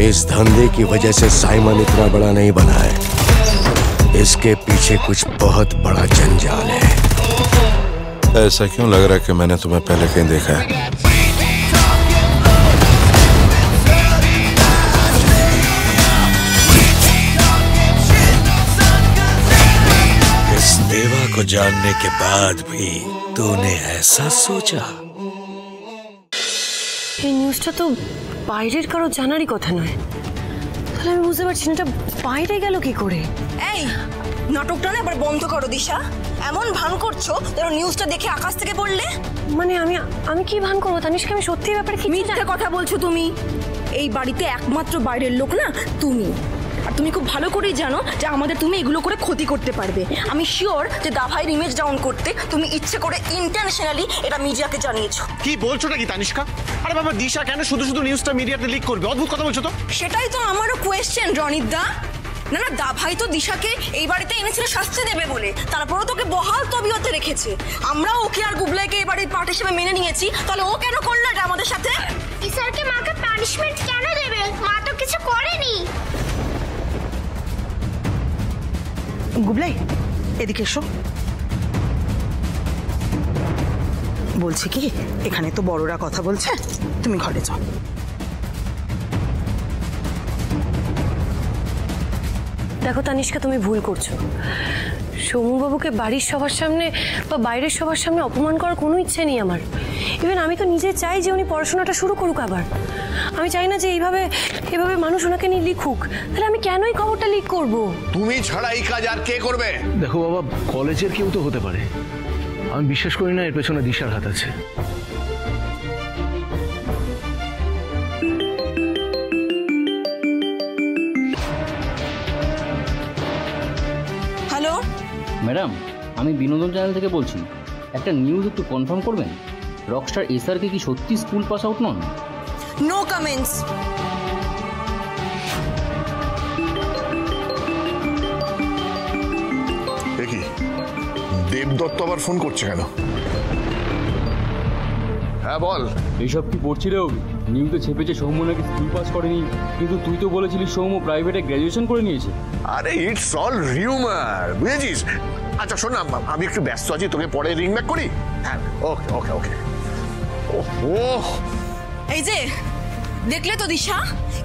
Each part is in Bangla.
इस धंधे की वजह से साइमन इतना बड़ा नहीं बना है, इसके पीछे कुछ बहुत बड़ा जंजाल है। ऐसा क्यों लग रहा है कि मैंने तुम्हें पहले कहीं देखा है? इस देवा को जानने के बाद भी तूने ऐसा सोचा? এই নিউজটা তো বাইরের কারো জানারই কথা নয়, তাহলে আমি বুঝতে পারছি না এটা বাইরে গেল কি করে। এই নাটকটা না এবার বন্ধ করো দিশা, এমন ভান করছো যেন নিউজটা দেখে আকাশ থেকে পড়লে। মানে আমি কি ভান করবো তানিশকে, আমি সত্যি ব্যাপারে কি মিথ্যে কথা বলছো তুমি। এই বাড়িতে একমাত্র বাইরের লোক না তুমি, আর তুমি খুব ভালো করেই জানো যে আমাদের তুমি এগুলো করে ক্ষতি করতে পারবে। আমি শিওর যে দাভাইয়ের ইমেজ ডাউন করতে তুমি ইচ্ছে করে ইন্টেনশনালি এটা মিডিয়াকে জানিয়েছো। কি বলছো নাকি তানিষ্কা? আরে বাবা, দিশা কেন শুধু শুধু নিউজটা মিডিয়াতে লিক করবে? অদ্ভুত কথা বলছো তো। সেটাই তো আমারও কোয়েশ্চেন রনিত দা। না না, দাভাই তো দিশাকে এই বাড়িতে এনেছিল শাস্তি দেবে বলে, তারপরও তোকে বহাল তবিয়তে রেখেছে। আমরাও ওকে আর গুবলাইকে এই বাড়ির পার্ট হিসেবে মেনে নিয়েছি, তাহলে ও কেন করলো এটা আমাদের সাথে? স্যারকে মাকে পানিশমেন্ট কেন দেবে? মা তো কিছু করেনি। গুবলাই, এদিকে এসো। বলছি কি, এখানে তো বড়রা কথা বলছে, তুমি ঘরে যাও। দেখো তানিষ্কা, তুমি ভুল করছো। সৌম্যবাবুকে বাড়ির সবার সামনে বা বাইরের সবার সামনে অপমান করার কোনো ইচ্ছে নেই আমার। ইভেন আমি তো নিজে চাই যে উনি পড়াশোনাটা শুরু করুক আবার। আমি চাই না যে এইভাবে মানুষ ওনাকে নিয়ে লিখুক। তাহলে আমি কেনই খবরটা লিক করব? তুমি ছাড়া এই কাজ আর কে করবে? দেখো বাবা, কলেজের কেউ তো হতে পারে, আমি বিশ্বাস করি না এর পেছনে দিশার হাত আছে। হ্যালো ম্যাডাম, আমি বিনোদন চ্যানেল থেকে বলছি। একটা নিউজ একটু কনফার্ম করবেন, রকস্টার এসআরকে কি সত্যি স্কুল পাস আউট নন? No comments. দেখি দেবদত্ত আবার ফোন করছে কেন? হ্যাঁ বল। এইসব কি পড়ছি রে? নিউজে ছেপেছে সৌম্য নাকি স্কুল পাস করেনি, কিন্তু তুই তো বলেছিলি সৌম্য প্রাইভেটে গ্র্যাজুয়েশন করে নিয়েছে। আরে ইটস অল রিউমার, বুঝেছিস? আচ্ছা শোন না, আমি একটু ব্যস্ত আছি, তোকে পরে রিং ব্যাক করি। হ্যাঁ, ওকে ওকে ওকে। ওহ, এই যে দেখলে তো দিশা,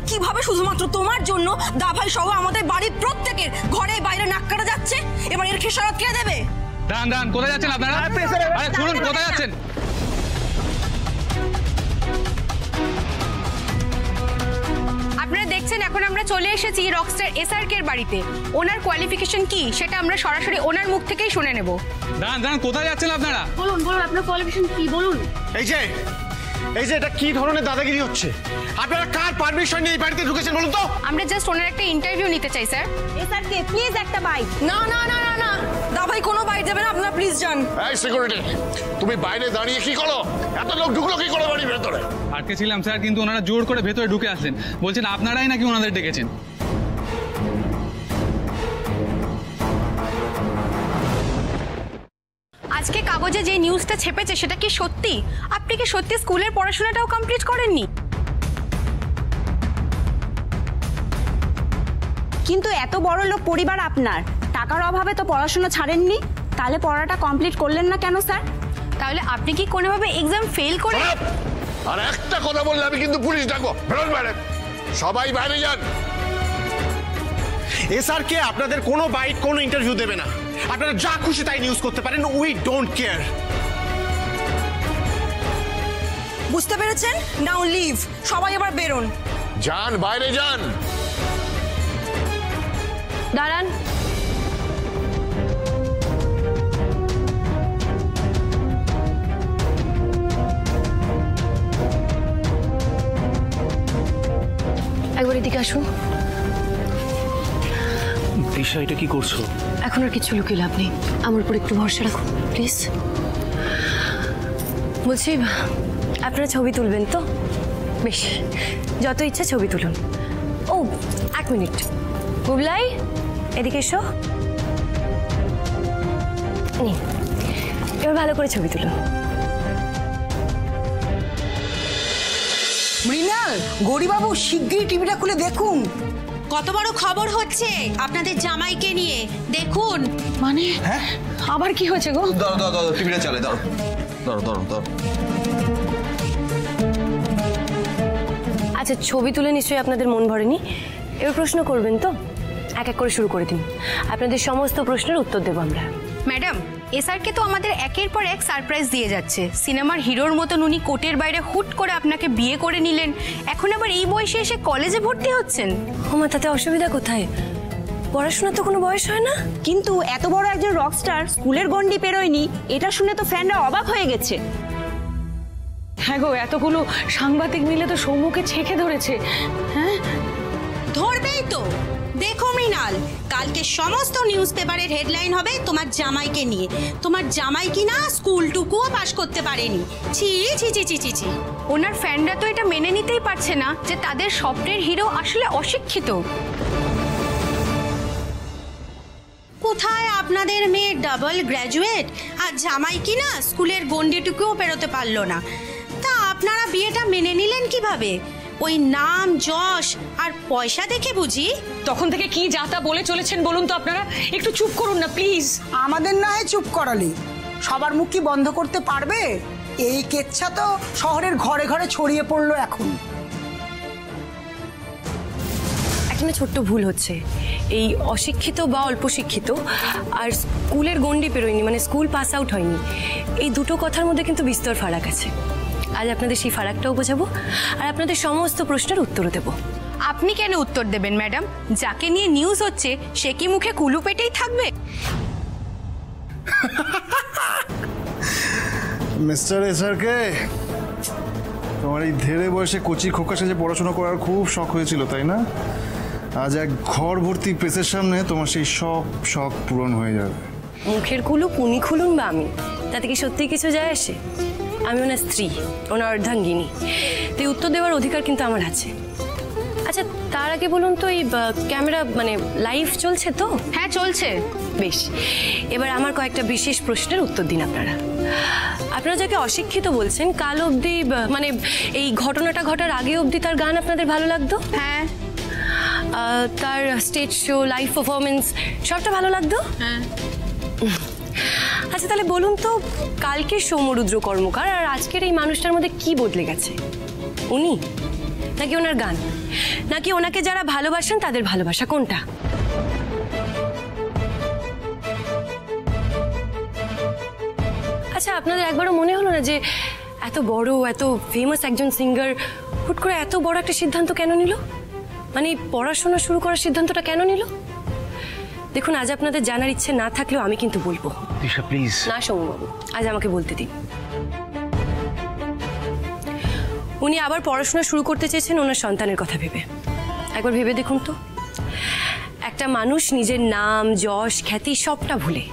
কিভাবে শুধুমাত্র তোমার জন্য দাভাই সহ আমাদের বাড়ির প্রত্যেকের ঘরে বাইরে নাক কাটা যাচ্ছে। এবার এর খেসারত কে দেবে? দাঁড়ান দাঁড়ান, কোথায় যাচ্ছেন আপনারা? আরে শুনুন, কোথায় যাচ্ছেন? আপনারা দেখছেন এখন আমরা চলে এসেছি রকস্টার এসআরকে এর বাড়িতে। ওনার কোয়ালিফিকেশন কি সেটা আমরা সরাসরি ওনার মুখ থেকেই শুনে নেব। দাঁড়ান দাঁড়ান, কোথায় যাচ্ছেন আপনারা? বলুন বলুন, আপনার কোয়ালিফিকেশন কি বলুন। এই যে এটা কি ধরনের দাদাগিরি হচ্ছে? আপনারা কার পারমিশন নিয়ে এই বাড়িতে ঢুকেছেন বলুন তো? আমরা জাস্ট ওনার একটা ইন্টারভিউ নিতে চাই স্যার। এসআরকে প্লিজ একটা বাইট। না না না না না, দাভাই কোনো বাইট দেবে না, আপনারা প্লিজ যান। এই সিকিউরিটি, তুমি বাইরে দাঁড়িয়ে কি করো? এত লোক ঢুকলো কি করে বাড়ির ভেতরে? আটকে ছিলাম স্যার, কিন্তু ওনারা জোর করে ভেতরে ঢুকে আসলেন। বলছেন আপনারাই নাকি ওনাদের ডেকেছেন। আজকে কাগজে যে নিউজটা ছেপেছে সেটা কি সত্যি? আপনি কি সত্যি স্কুলের পড়াশোনাটাও কমপ্লিট করেননি? কিন্তু এত বড় লোক পরিবার আপনার, টাকার অভাবে তো পড়াশোনা ছাড়েননি, তাহলে পড়াটা কমপ্লিট করলেন না কেন স্যার? তাহলে আপনি কি কোনোভাবে এক্সাম ফেল করে? আর একটা কথা বললে আমি কিন্তু পুলিশ ডাকবো। বেরোন বাইরে, সবাই বাইরে যান। এসআরকে আপনাদের কোনো বাইট, কোনো ইন্টারভিউ দেবে না। আপনারা যা খুশি তাই নিউজ করতে পারেন, উই ডোন্ট কেয়ার। বুঝতে পেরেছেন? নাও লিভ, সবাই এবার বেরোন। যান, বাইরে যান। দাঁড়ান, একবার এদিকে আসুন। দিশা, এটা কি করছো? এখন আর কিছু লুকিয়ে লাভ নেই, আমার উপর একটু ভরসা রাখুন প্লিজ। বলছি, আপনারা ছবি তুলবেন তো? বেশ, যত ইচ্ছা ছবি তুলুন। ও এক মিনিট, বুবলাই এদিকে এসো। এবার ভালো করে ছবি তুলুন। মৃণাল, গৌরীবাবু শিগগিরই টিভিটা খুলে দেখুন। কত বড় খবর হচ্ছে আপনাদের জামাইকে নিয়ে, দেখুন। মানে হ্যাঁ আবার কি হয়েছে গো? দাও দাও দাও টিভিটা চালে, দাও দাও দাও দাও। আচ্ছা, ছবি তুলে নিশ্চয়ই আপনাদের মন ভরেনি। এবার প্রশ্ন করবেন তো? এক এক করে শুরু করে দিন, আপনাদের সমস্ত প্রশ্নের উত্তর দেবো আমরা। ম্যাডাম, এসআরকে তো আমাদের একের পর এক সারপ্রাইজ দিয়ে যাচ্ছে। সিনেমার হিরোর মতন উনি কোটের বাইরে হুট করে আপনাকে বিয়ে করে নিলেন, এখন আবার এই বয়সে এসে কলেজে ভর্তি হচ্ছেন। আমার তাতে অসুবিধা কোথায়? পড়াশোনার তো কোনো বয়স হয় না। কিন্তু এত বড় একজন রকস্টার স্কুলের গন্ডি পেরোয়নি, এটা শুনে তো ফ্যানরা অবাক হয়ে গেছে। হ্যাঁ গো, এতগুলো সাংবাদিক মিলে তো সৌম্যকে ছেঁকে ধরেছে। হ্যাঁ ধরবেই তো। দেখো মৃণাল, কালকে সমস্ত নিউজ পেপারের হেডলাইন হবে তোমার জামাইকে নিয়ে। তোমার জামাই কিনা স্কুলটুকুও পাশ করতে পারেনি। ছি ছি ছি ছি ছি ছি। ওনার ফ্যানরা তো এটা মেনে নিতেই পারছে না যে তাদের স্বপ্নের হিরো আসলে অশিক্ষিত। কোথায় আপনাদের মেয়ে ডাবল গ্র্যাজুয়েট, আর জামাই কিনা স্কুলের গন্ডিটুকুও পেরোতে পারলো না। তা আপনারা বিয়েটা মেনে নিলেন কিভাবে? ওই নাম, যশ আর পয়সা দেখে বুঝি? তখন থেকে কি যা তা বলে চলেছেন বলুন তো আপনারা? একটু চুপ করুন না প্লিজ। আমাদের না হয় চুপ করালে, সবার মুখ কি বন্ধ করতে পারবে? এই কেচ্ছা তো শহরের ঘরে ঘরে ছড়িয়ে পড়লো এখন। একটা ছোট্ট ভুল হচ্ছে। এই অশিক্ষিত বা অল্প শিক্ষিত আর স্কুলের গন্ডি পেরোয়নি মানে স্কুল পাস আউট হয়নি, এই দুটো কথার মধ্যে কিন্তু বিস্তর ফারাক আছে। আজ আপনাদের সেই ফারাকটাও বোঝাবো আর আপনাদের সমস্ত প্রশ্নের উত্তরও দেবো। আপনি কেন উত্তর দেবেন ম্যাডাম? যাকে নিয়ে নিউজ হচ্ছে সে কি মুখে কুলু পেটেই থাকবে? মিস্টার এসআরকে, তোমার এই ধেড়ে বয়সে কচি খোকা সেজে পড়াশোনা করার খুব শখ হয়েছিল, তাই না? আজ এক ঘর ভর্তি প্রেসের সামনে তোমার সেই সব শখ পূরণ হয়ে যাবে। মুখের কুলু পুনি খুলুন বা আমি, তাতে কি সত্যি কিছু যায় আসে? আমি ওনার স্ত্রী, ওনার অর্ধাঙ্গিনী, তাই উত্তর দেওয়ার অধিকার কিন্তু আমার আছে। আচ্ছা, তার আগে বলুন তো, এই ক্যামেরা মানে লাইভ চলছে তো? হ্যাঁ চলছে। বেশ, এবার আমার কয়েকটা বিশেষ প্রশ্নের উত্তর দিন আপনারা। আপনারা যাকে অশিক্ষিত বলছেন, কাল অবধি মানে এই ঘটনাটা ঘটার আগে অবধি তার গান আপনাদের ভালো লাগতো? হ্যাঁ। তার স্টেজ শো, লাইভ পারফরমেন্স সবটা ভালো লাগতো? হ্যাঁ। আচ্ছা, তাহলে বলুন তো, কালকে সৌম্যরুদ্র কর্মকার আর আজকের এই মানুষটার মধ্যে কি বদলে গেছে? উনি নাকি ওনার গান, নাকি ওনাকে যারা ভালোবাসেন তাদের ভালোবাসা, কোনটা? আচ্ছা, আপনাদের একবারও মনে হলো না যে এত বড় এত ফেমাস একজন সিঙ্গার হুট করে এত বড় একটা সিদ্ধান্ত কেন নিল? মানে পড়াশোনা শুরু করার সিদ্ধান্তটা কেন নিল? দেখুন, আজ আপনাদের জানার ইচ্ছে না থাকলেও আমি কিন্তু বলবো। দিশা প্লিজ। না সৌম্যবাবু, আজ আমাকে বলতে দিন। উনি আবার পড়াশোনা শুরু করতে চেয়েছেন ওনার সন্তানের কথা ভেবে। একবার ভেবে দেখুন তো, একটা মানুষ নিজের নাম, যশ, খ্যাতি সবটা ভুলে